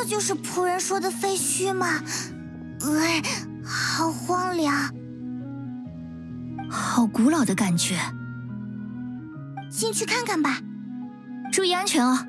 这就是仆人说的废墟吗？好荒凉，好古老的感觉。进去看看吧，注意安全哦。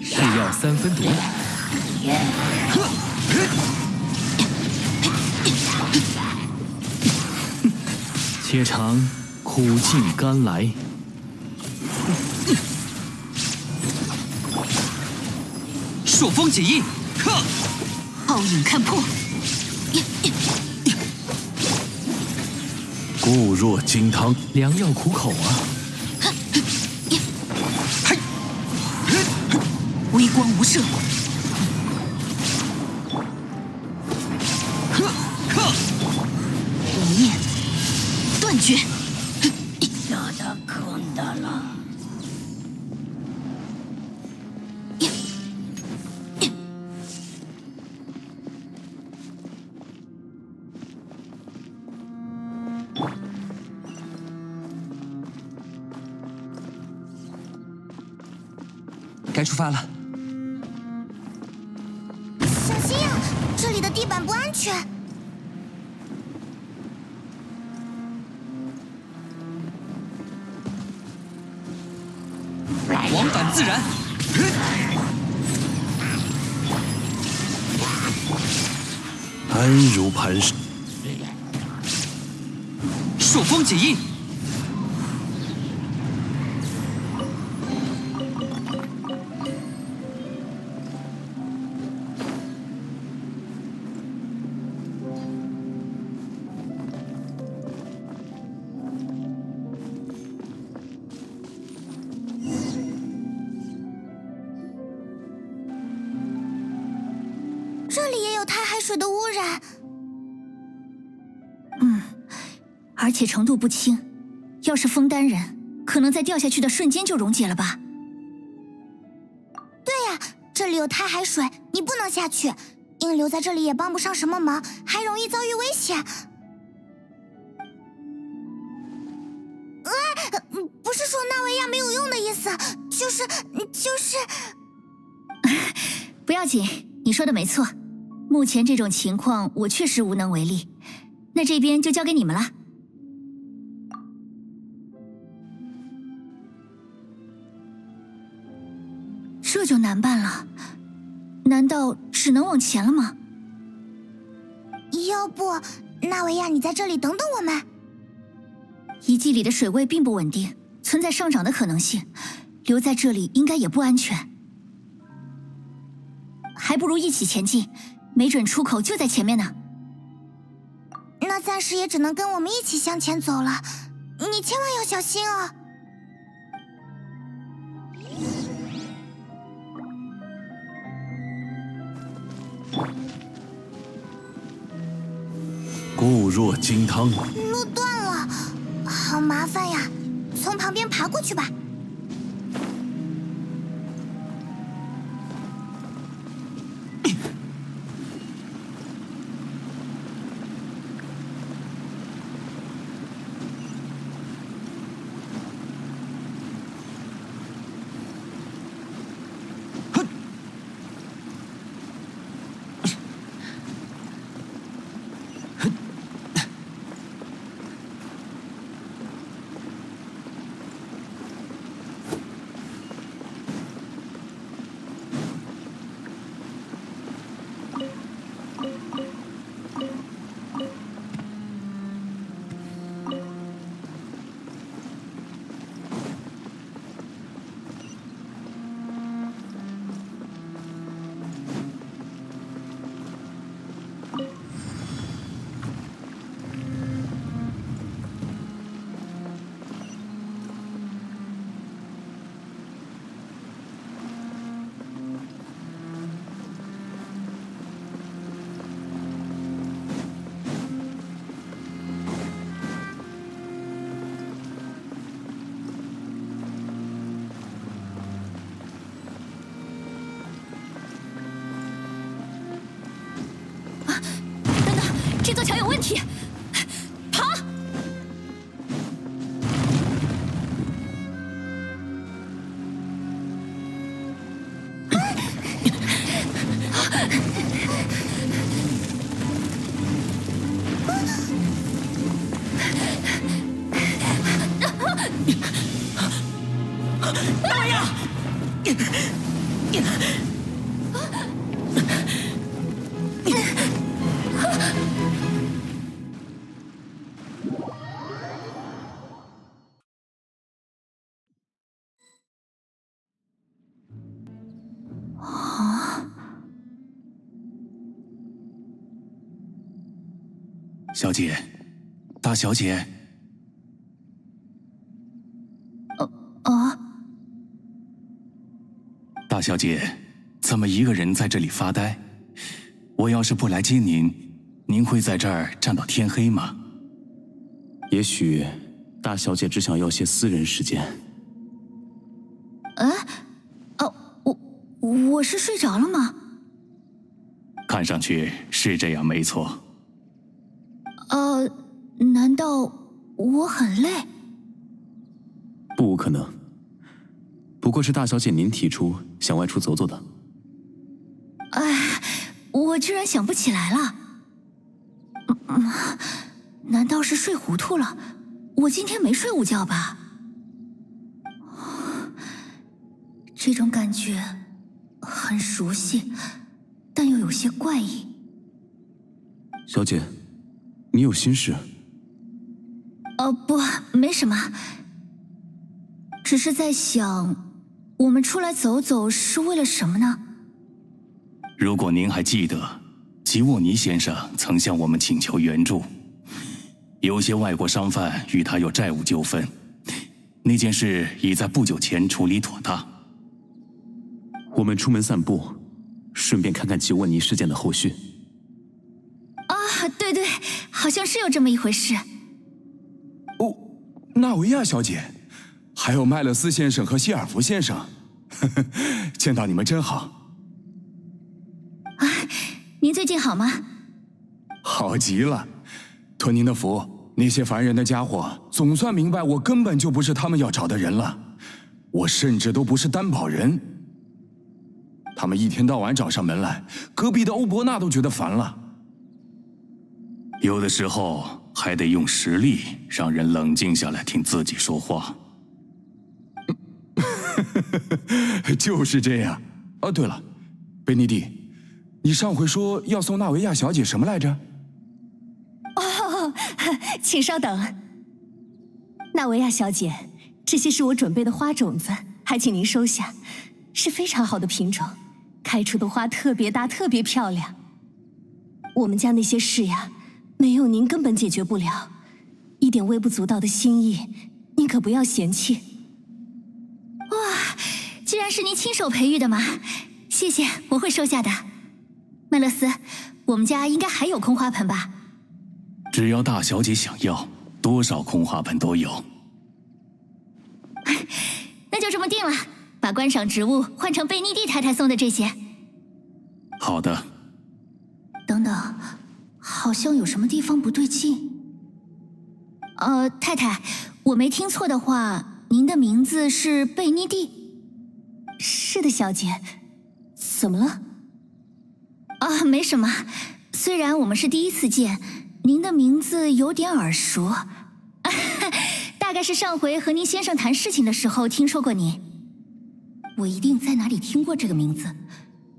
是药3分毒。且尝苦尽甘来。朔风解印，暴影看破。固若金汤，良药苦口啊！微光无射。一念断绝。该出发了。小心呀，这里的地板不安全。往返自然。安如磐石。朔风解印。这里也有太海水的污染。而且程度不轻。要是枫丹人，可能在掉下去的瞬间就溶解了吧？对呀，这里有太海水，你不能下去。硬留在这里也帮不上什么忙，还容易遭遇危险。不是说纳维亚没有用的意思，就是……不要紧，你说的没错。目前这种情况，我确实无能为力。那这边就交给你们了。这就难办了，难道只能往前了吗？要不，纳维亚，你在这里等等我们。遗迹里的水位并不稳定，存在上涨的可能性，留在这里应该也不安全。还不如一起前进，没准出口就在前面呢。那暂时也只能跟我们一起向前走了，你千万要小心哦。固若金汤。路断了，好麻烦呀！从旁边爬过去吧。题，跑！大呀！小姐，大小姐，大小姐，怎么一个人在这里发呆？我要是不来接您，您会在这儿站到天黑吗？也许大小姐只想要些私人时间。我是睡着了吗？看上去是这样，没错。难道我很累？不可能，不过是大小姐您提出想外出走走的。哎，我居然想不起来了。难道是睡糊涂了？我今天没睡午觉吧？这种感觉很熟悉，但又有些怪异。小姐，你有心事？不，没什么，只是在想，我们出来走走是为了什么呢？如果您还记得，吉沃尼先生曾向我们请求援助，有些外国商贩与他有债务纠纷，那件事已在不久前处理妥当。我们出门散步，顺便看看吉沃尼事件的后续。对，好像是有这么一回事。纳维亚小姐，还有麦勒斯先生和希尔弗先生，见到你们真好。您最近好吗？好极了，托您的福，那些烦人的家伙总算明白我根本就不是他们要找的人了，我甚至都不是担保人。他们一天到晚找上门来，隔壁的欧伯纳都觉得烦了。有的时候还得用实力让人冷静下来听自己说话。就是这样。对了，贝尼蒂，你上回说要送纳维亚小姐什么来着？请稍等。纳维亚小姐，这些是我准备的花种子，还请您收下，是非常好的品种，开出的花特别大，特别漂亮。我们家那些事呀，没有您根本解决不了，一点微不足道的心意，您可不要嫌弃。哇，居然是您亲手培育的吗？谢谢，我会收下的。麦勒斯，我们家应该还有空花盆吧？只要大小姐想要，多少空花盆都有。那就这么定了，把观赏植物换成贝妮蒂太太送的这些。好的。等等，好像有什么地方不对劲。太太，我没听错的话，您的名字是贝妮蒂？是的，小姐。怎么了？没什么。虽然我们是第一次见，您的名字有点耳熟，大概是上回和您先生谈事情的时候听说过您。我一定在哪里听过这个名字，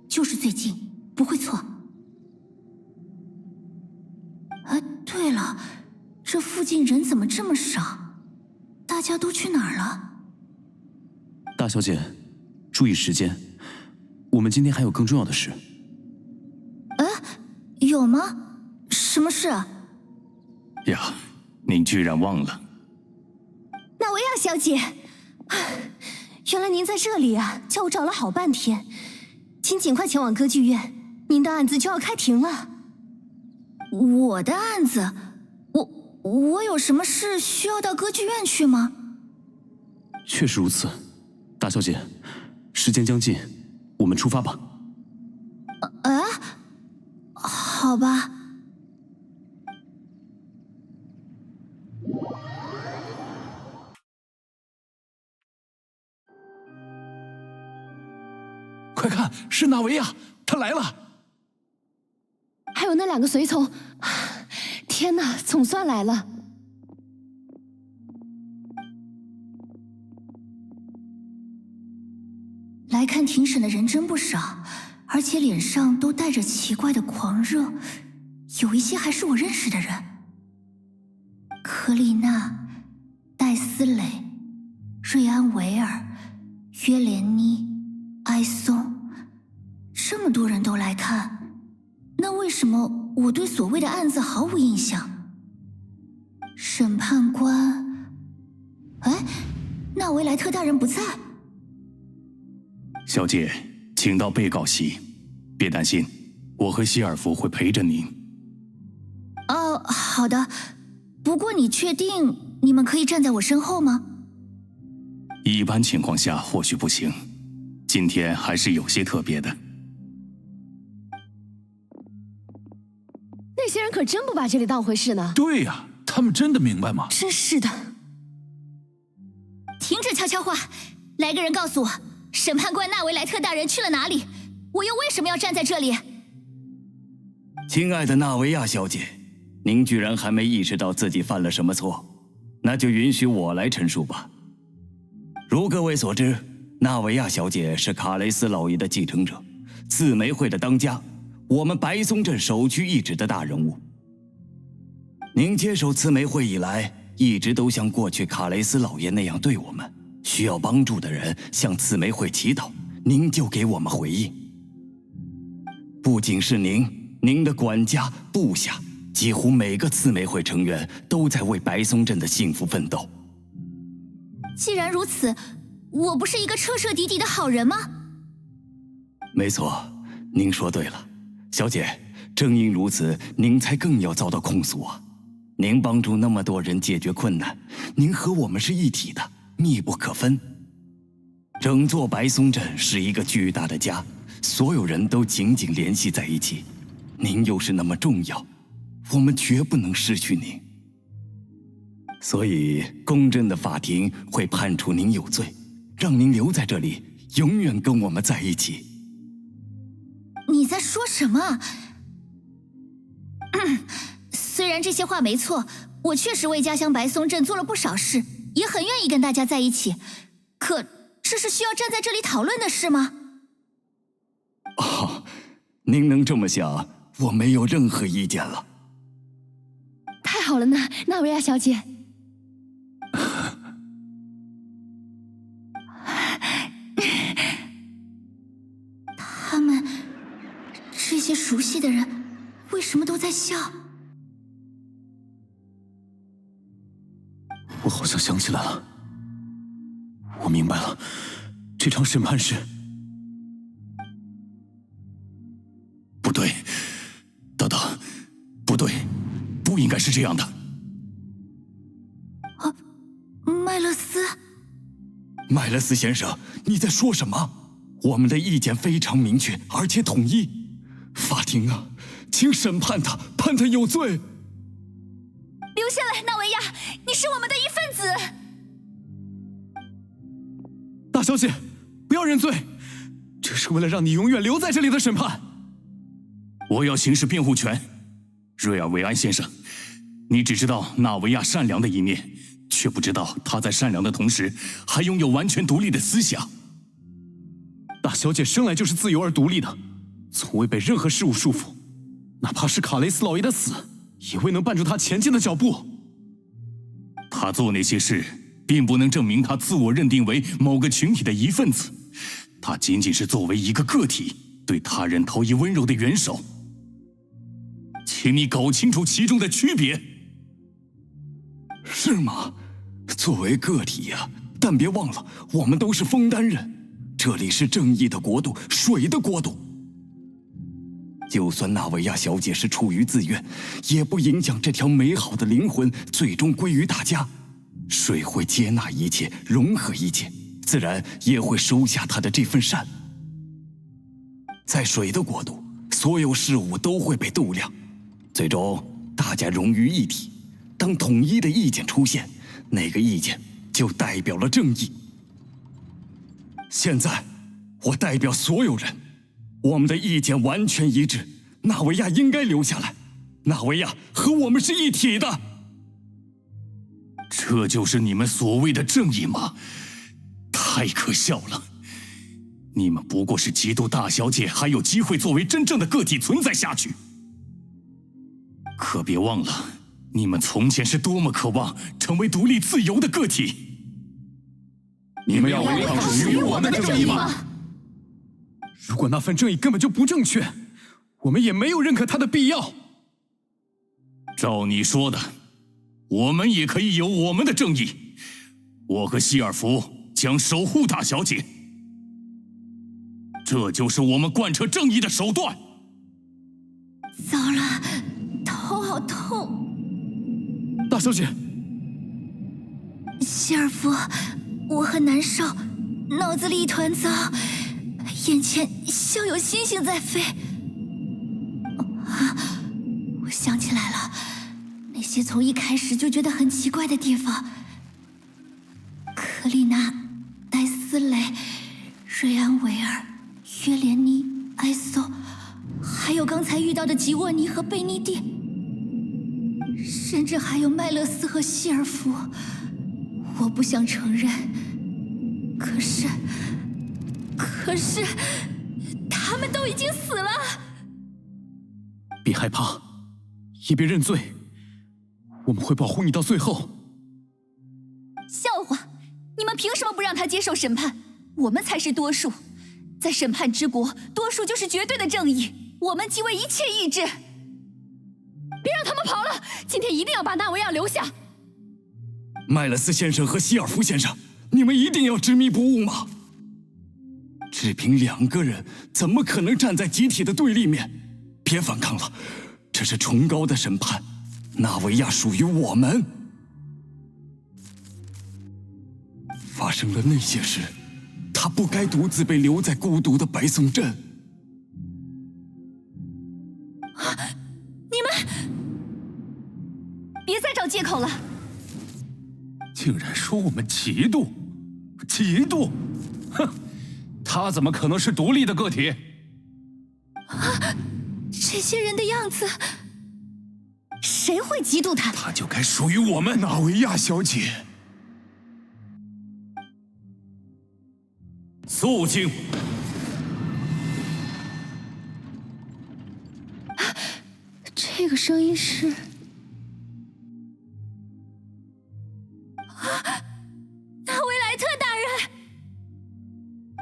就是最近，不会错。对了，这附近人怎么这么少？大家都去哪儿了？大小姐，注意时间，我们今天还有更重要的事。有吗？什么事？呀，您居然忘了。纳维亚小姐，原来您在这里啊，叫我找了好半天。请尽快前往歌剧院，您的案子就要开庭了。我的案子？我有什么事需要到歌剧院去吗？确实如此，大小姐，时间将近，我们出发吧。好吧。快看，是纳维亚，他来了！还有那2个随从，天哪，总算来了！来看庭审的人真不少，而且脸上都带着奇怪的狂热，有一些还是我认识的人。科丽娜、戴斯蕾、瑞安维尔、约莲妮、埃松，这么多人都来看，那为什么我对所谓的案子毫无印象？审判官，哎，纳维莱特大人不在。小姐，请到被告席。别担心，我和希尔弗会陪着您。哦，好的。不过你确定你们可以站在我身后吗？一般情况下或许不行，今天还是有些特别的。那些人可真不把这里当回事呢。对呀，他们真的明白吗？真是的。停止悄悄话，来个人告诉我，审判官纳维莱特大人去了哪里？我又为什么要站在这里？亲爱的纳维亚小姐，您居然还没意识到自己犯了什么错，那就允许我来陈述吧。如各位所知，纳维亚小姐是卡雷斯老爷的继承者，刺梅会的当家，我们白松镇首屈一指的大人物。您接手刺梅会以来，一直都像过去卡雷斯老爷那样对我们，需要帮助的人向刺梅会祈祷，您就给我们回应。不仅是您的管家、部下，几乎每个刺梅会成员都在为白松镇的幸福奋斗。既然如此，我不是一个彻彻底底的好人吗？没错，您说对了，小姐，正因如此，您才更要遭到控诉啊！您帮助那么多人解决困难，您和我们是一体的，密不可分。整座白松镇是一个巨大的家，所有人都紧紧联系在一起。您又是那么重要，我们绝不能失去您。所以，公正的法庭会判处您有罪，让您留在这里，永远跟我们在一起。你在说什么？虽然这些话没错，我确实为家乡白松镇做了不少事，也很愿意跟大家在一起，可这是需要站在这里讨论的事吗？哦，您能这么想，我没有任何意见了。太好了呢，纳维亚小姐。他们这些熟悉的人为什么都在笑？我好像想起来了，我明白了，这场审判是……不对，等等，不对，不应该是这样的。啊，麦勒斯，麦勒斯先生，你在说什么？我们的意见非常明确，而且统一。法庭啊，请审判他，判他有罪。留下来，纳维亚，你是我们的一份子。大小姐，不要认罪，这是为了让你永远留在这里的审判。我要行使辩护权。瑞尔维安先生，你只知道纳维亚善良的一面，却不知道他在善良的同时，还拥有完全独立的思想。大小姐生来就是自由而独立的，从未被任何事物束缚，哪怕是卡雷斯老爷的死，也未能绊住他前进的脚步。他做那些事，并不能证明他自我认定为某个群体的一份子，他仅仅是作为一个个体，对他人投以温柔的援手。请你搞清楚其中的区别。是吗？作为个体呀，但别忘了，我们都是枫丹人，这里是正义的国度，水的国度。就算纳维亚小姐是出于自愿，也不影响这条美好的灵魂最终归于大家。水会接纳一切，融合一切，自然也会收下她的这份善。在水的国度，所有事物都会被度量，最终大家融于一体。当统一的意见出现，那个意见就代表了正义。现在，我代表所有人，我们的意见完全一致，纳维亚应该留下来。纳维亚和我们是一体的。这就是你们所谓的正义吗？太可笑了！你们不过是嫉妒大小姐还有机会作为真正的个体存在下去。可别忘了，你们从前是多么渴望成为独立自由的个体。你们要违抗属于我们的正义吗？如果那份正义根本就不正确，我们也没有认可它的必要。照你说的，我们也可以有我们的正义。我和希尔弗将守护大小姐，这就是我们贯彻正义的手段。糟了，头好痛。大小姐，希尔弗，我很难受，脑子里一团糟，眼前像有星星在飞。我想起来了，那些从一开始就觉得很奇怪的地方。克丽娜、戴斯雷、瑞安维尔、约莲妮、埃索，还有刚才遇到的吉沃尼和贝尼蒂，甚至还有麦勒斯和希尔弗。我不想承认，可是他们都已经死了。别害怕，也别认罪，我们会保护你到最后。笑话！你们凭什么不让他接受审判？我们才是多数，在审判之国，多数就是绝对的正义。我们即为一切意志。别让他们跑了！今天一定要把纳维亚留下。麦勒斯先生和希尔弗先生，你们一定要执迷不悟吗？只凭2个人，怎么可能站在集体的对立面？别反抗了，这是崇高的审判，纳维亚属于我们。发生了那些事，他不该独自被留在孤独的白松镇。你们别再找借口了！竟然说我们嫉妒，嫉妒！哼，他怎么可能是独立的个体？这些人的样子，谁会嫉妒他？他就该属于我们。纳维亚小姐，肃静！这个声音是……纳维莱特大人！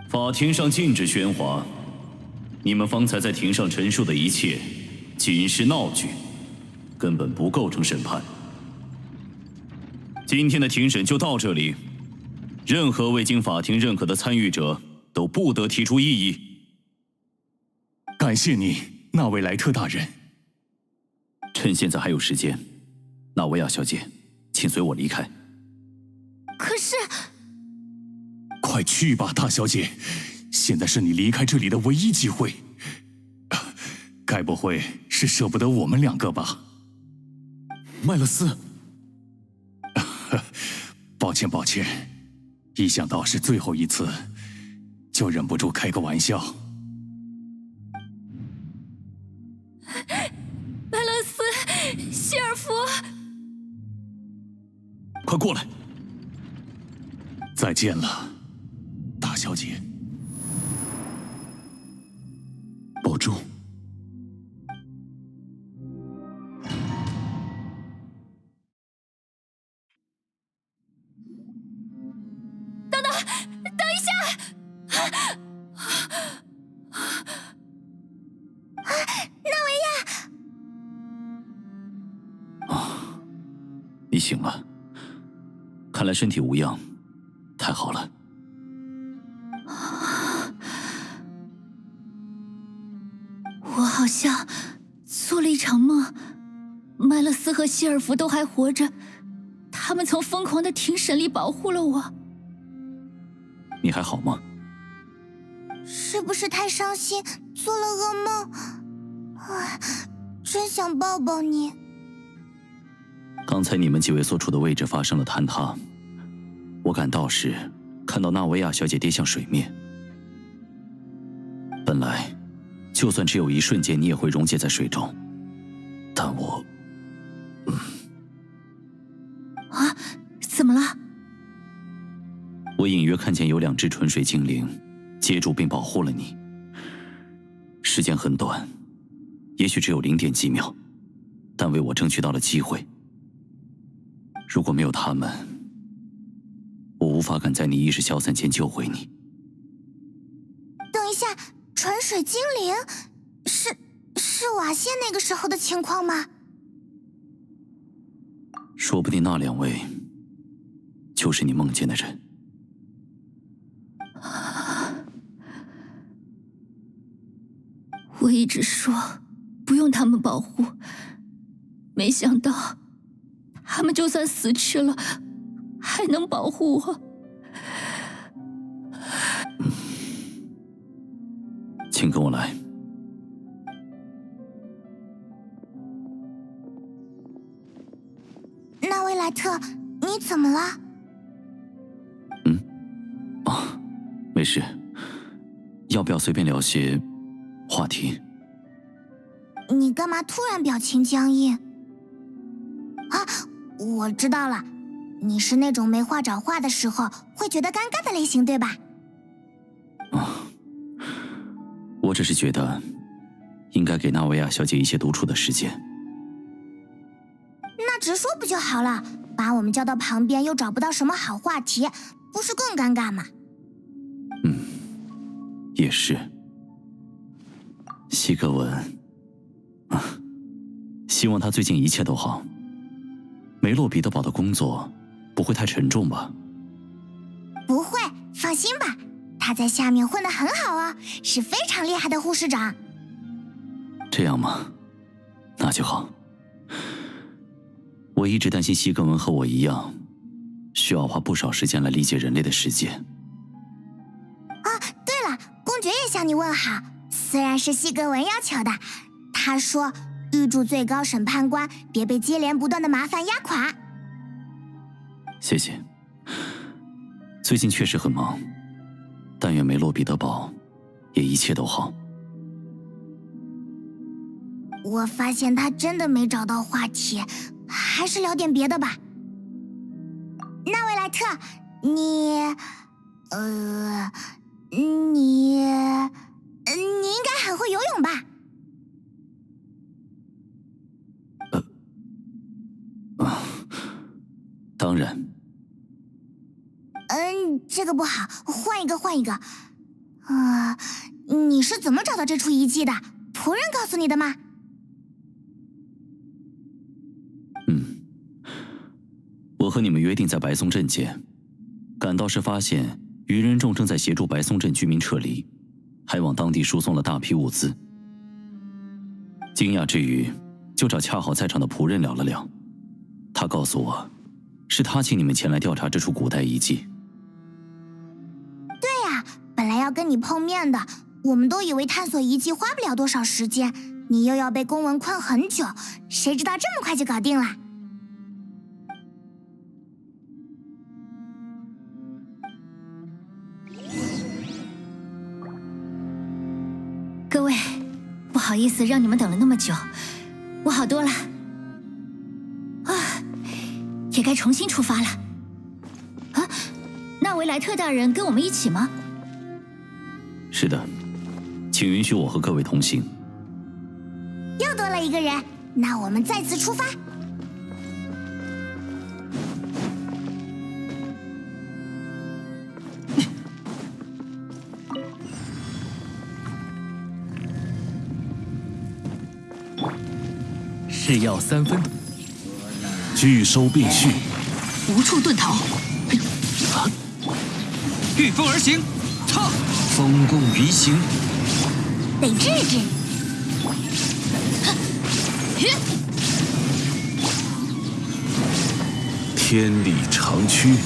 法庭上禁止喧哗，你们方才在庭上陈述的一切，仅是闹剧，根本不构成审判。今天的庭审就到这里，任何未经法庭认可的参与者都不得提出异议。感谢你，纳维莱特大人。趁现在还有时间，纳维亚小姐，请随我离开。可是，快去吧，大小姐，现在是你离开这里的唯一机会。该不会是舍不得我们2个吧？麦勒斯，抱歉，一想到是最后一次，就忍不住开个玩笑。麦勒斯，希尔弗，快过来！再见了，大小姐。保重。你醒了，看来身体无恙，太好了。我好像做了一场梦，麦勒斯和希尔弗都还活着，他们从疯狂的庭审里保护了我。你还好吗？是不是太伤心，做了噩梦？唉，真想抱抱你。刚才你们几位所处的位置发生了坍塌，我赶到时看到纳维亚小姐跌向水面，看来，就算只有一瞬间，你也会溶解在水中。但我……啊，怎么了？我隐约看见有2只纯水精灵接住并保护了你。时间很短，也许只有0点几秒，但为我争取到了机会。如果没有他们，我无法赶在你意识消散前救回你。等一下，纯水精灵是瓦谢那个时候的情况吗？说不定那2位就是你梦见的人。我一直说不用他们保护，没想到他们就算死去了，还能保护我。请跟我来。纳维莱特，你怎么了？没事。要不要随便聊些话题？你干嘛突然表情僵硬？啊，我知道了，你是那种没话找话的时候会觉得尴尬的类型，对吧？我只是觉得，应该给纳维亚小姐一些独处的时间。那直说不就好了？把我们叫到旁边又找不到什么好话题，不是更尴尬吗？也是。西格文，希望他最近一切都好。梅洛彼得堡的工作不会太沉重吧？不会，放心吧，他在下面混得很好啊，是非常厉害的护士长。这样吗？那就好。我一直担心西格文和我一样，需要花不少时间来理解人类的世界。啊，对了，公爵也向你问好，虽然是西格文要求的，他说预祝最高审判官别被接连不断的麻烦压垮。谢谢。最近确实很忙，但愿梅洛彼得堡也一切都好。我发现他真的没找到话题，还是聊点别的吧。纳维莱特，你应该很会游泳吧？当然。这个不好，换一个。你是怎么找到这处遗迹的？仆人告诉你的吗？我和你们约定在白松镇见。赶到时发现愚人众正在协助白松镇居民撤离，还往当地输送了大批物资。惊讶之余，就找恰好在场的仆人聊了聊。他告诉我，是他请你们前来调查这处古代遗迹。对呀，本来要跟你碰面的，我们都以为探索遗迹花不了多少时间，你又要被公文困很久，谁知道这么快就搞定了。各位，不好意思让你们等了那么久，我好多了。也该重新出发了。纳维莱特大人跟我们一起吗？是的，请允许我和各位同行。又多了一个人，那我们再次出发。是药3分，拒收并蓄，无处遁逃。御风而行，操！风共鱼行，得治治。天理长驱，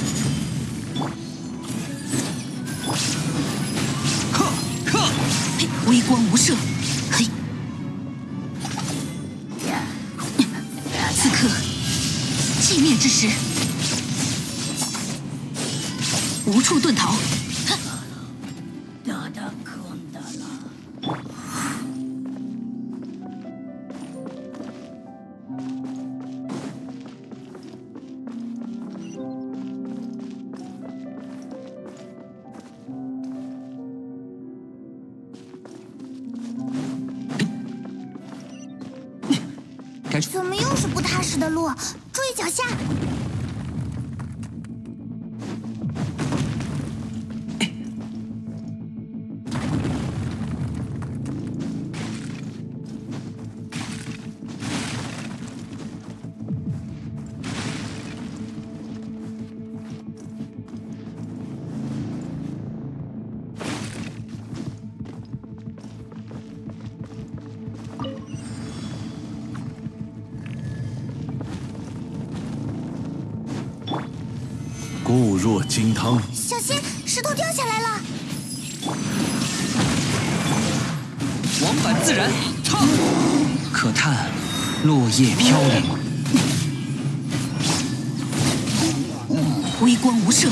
微光无射，嘿！此刻，寂灭之时，无处遁逃。怎么又是不踏实的路？注意脚下！固若金汤，小心，石头掉下来了！往返自然，唱。可叹落叶飘零，微光无射。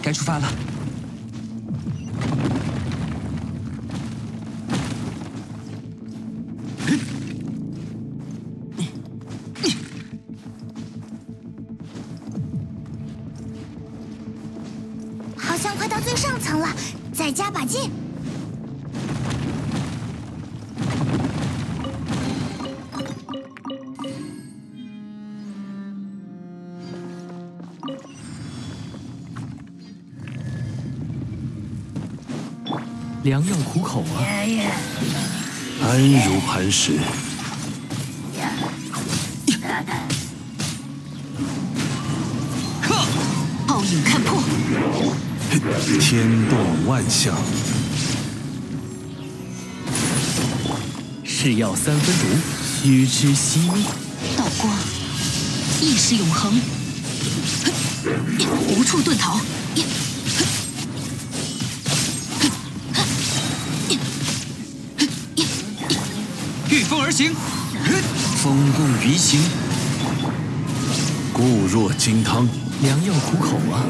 该出发了。好像快到最上层了，再加把劲！良药苦口啊！安如磐石。暴影看破，天动万象。是药三分毒，须知惜命。道光，意识永恒，无处遁逃。御风而行，风共鱼行，固若金汤，良药苦口啊！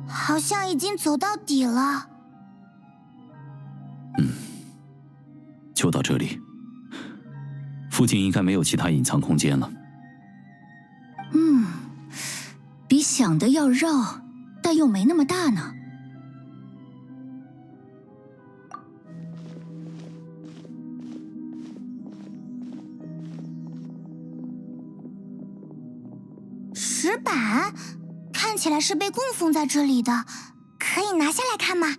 好像已经走到底了。就到这里，附近应该没有其他隐藏空间了。比想的要绕，但又没那么大呢。石板看起来是被供奉在这里的，可以拿下来看吗？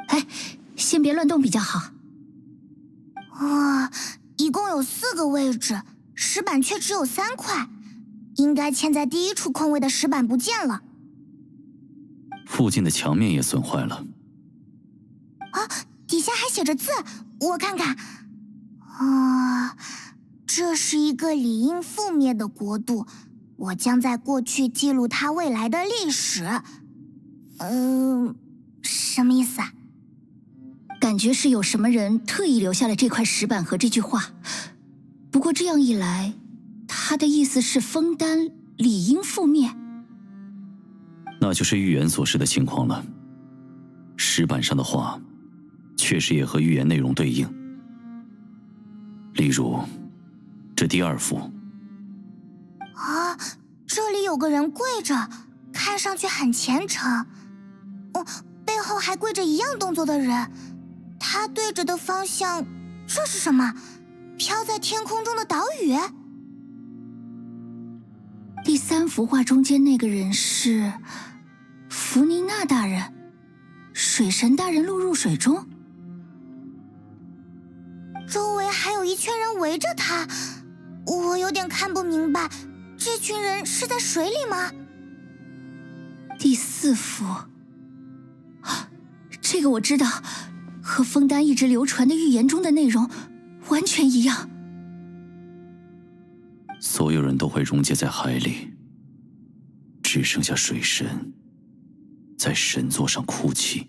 哎，先别乱动比较好。一共有4个位置，石板却只有3块，应该嵌在第1处空位的石板不见了。附近的墙面也损坏了。底下还写着字，我看看。这是一个理应覆灭的国度，我将在过去记录它未来的历史。什么意思啊？感觉是有什么人特意留下了这块石板和这句话。不过这样一来，他的意思是枫丹理应覆灭。那就是预言所示的情况了。石板上的话，确实也和预言内容对应。例如，这第2幅。啊，这里有个人跪着，看上去很虔诚。背后还跪着一样动作的人，他对着的方向，这是什么？飘在天空中的岛屿？第3幅画中间那个人是弗尼娜大人，水神大人落入水中，周围还有一圈人围着他，我有点看不明白，这群人是在水里吗？第4幅，这个我知道，和枫丹一直流传的预言中的内容完全一样。所有人都会溶解在海里，只剩下水神在神座上哭泣。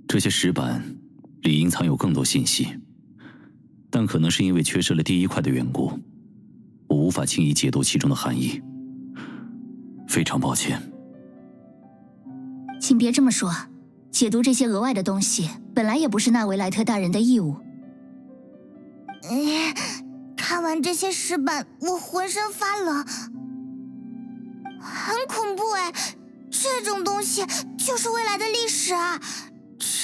这些石板理应藏有更多信息，但可能是因为缺失了第1块的缘故，我无法轻易解读其中的含义。非常抱歉。请别这么说，解读这些额外的东西本来也不是纳维莱特大人的义务。看完这些石板，我浑身发冷，很恐怖哎！这种东西就是未来的历史啊！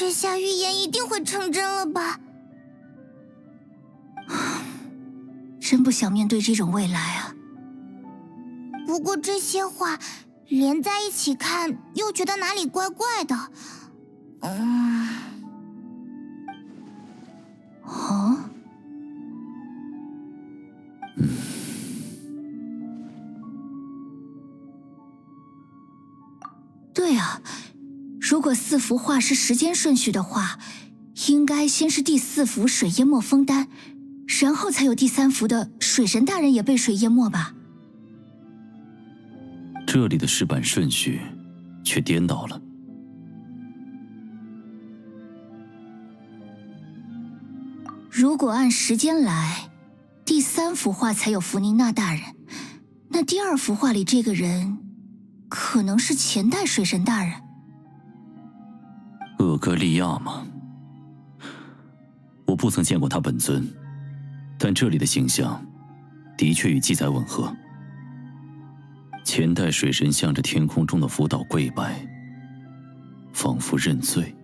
这下预言一定会成真了吧？真不想面对这种未来啊！不过这些话连在一起看，又觉得哪里怪怪的。对啊，如果4幅画是时间顺序的话，应该先是第4幅水淹没枫丹，然后才有第3幅的水神大人也被水淹没吧？这里的石板顺序却颠倒了。如果按时间来，第3幅画才有弗宁娜大人，那第2幅画里这个人可能是前代水神大人。厄戈利亚吗？我不曾见过他本尊，但这里的形象的确与记载吻合。前代水神向着天空中的浮岛跪拜，仿佛认罪。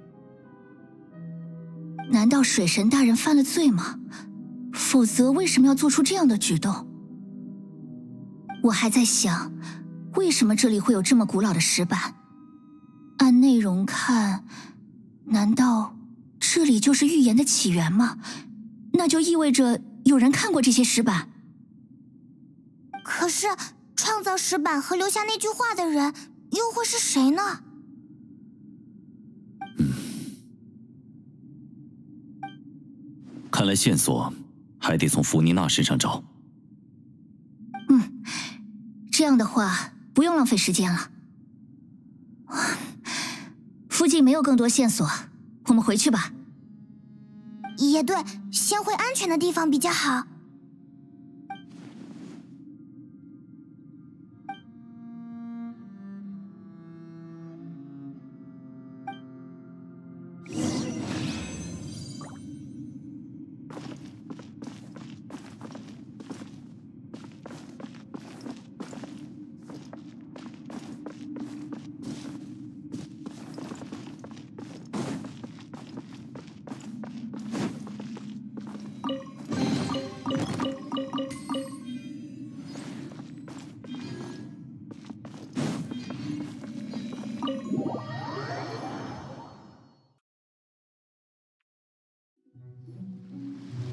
难道水神大人犯了罪吗？否则为什么要做出这样的举动？我还在想，为什么这里会有这么古老的石板？按内容看，难道这里就是预言的起源吗？那就意味着有人看过这些石板。可是创造石板和留下那句话的人又会是谁呢？看来线索还得从弗妮娜身上找。这样的话不用浪费时间了。附近没有更多线索，我们回去吧。也对，先回安全的地方比较好。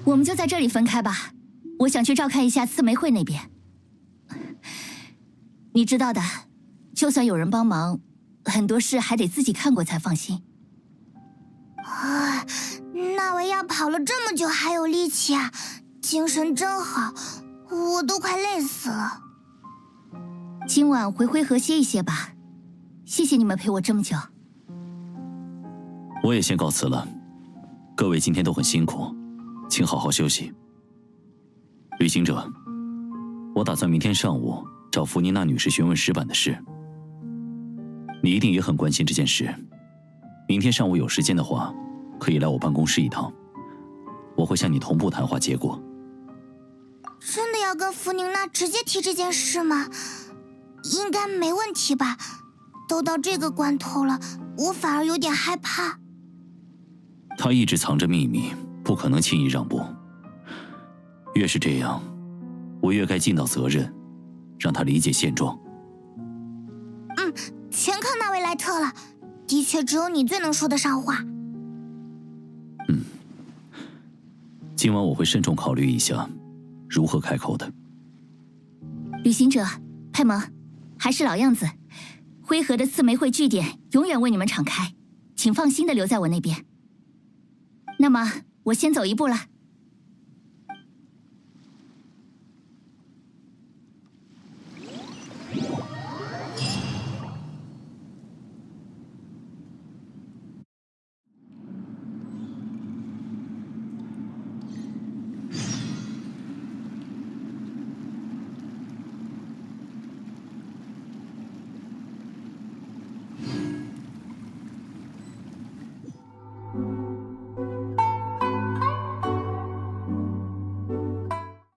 我们就在这里分开吧，我想去照看一下刺梅会那边。你知道的，就算有人帮忙，很多事还得自己看过才放心。纳维亚跑了这么久还有力气啊，精神真好，我都快累死了。今晚回回合歇一歇吧，谢谢你们陪我这么久。我也先告辞了，各位今天都很辛苦，请好好休息。旅行者，我打算明天上午找弗妮娜女士询问石板的事，你一定也很关心这件事。明天上午有时间的话，可以来我办公室一趟，我会向你同步谈话结果。真的要跟弗宁娜直接提这件事吗？应该没问题吧？都到这个关头了，我反而有点害怕。他一直藏着秘密，不可能轻易让步。越是这样，我越该尽到责任，让他理解现状。全靠那位莱特了，的确只有你最能说得上话。今晚我会慎重考虑一下如何开口的。旅行者，派蒙，还是老样子，灰河的四玫瑰据点永远为你们敞开，请放心的留在我那边。那么我先走一步了。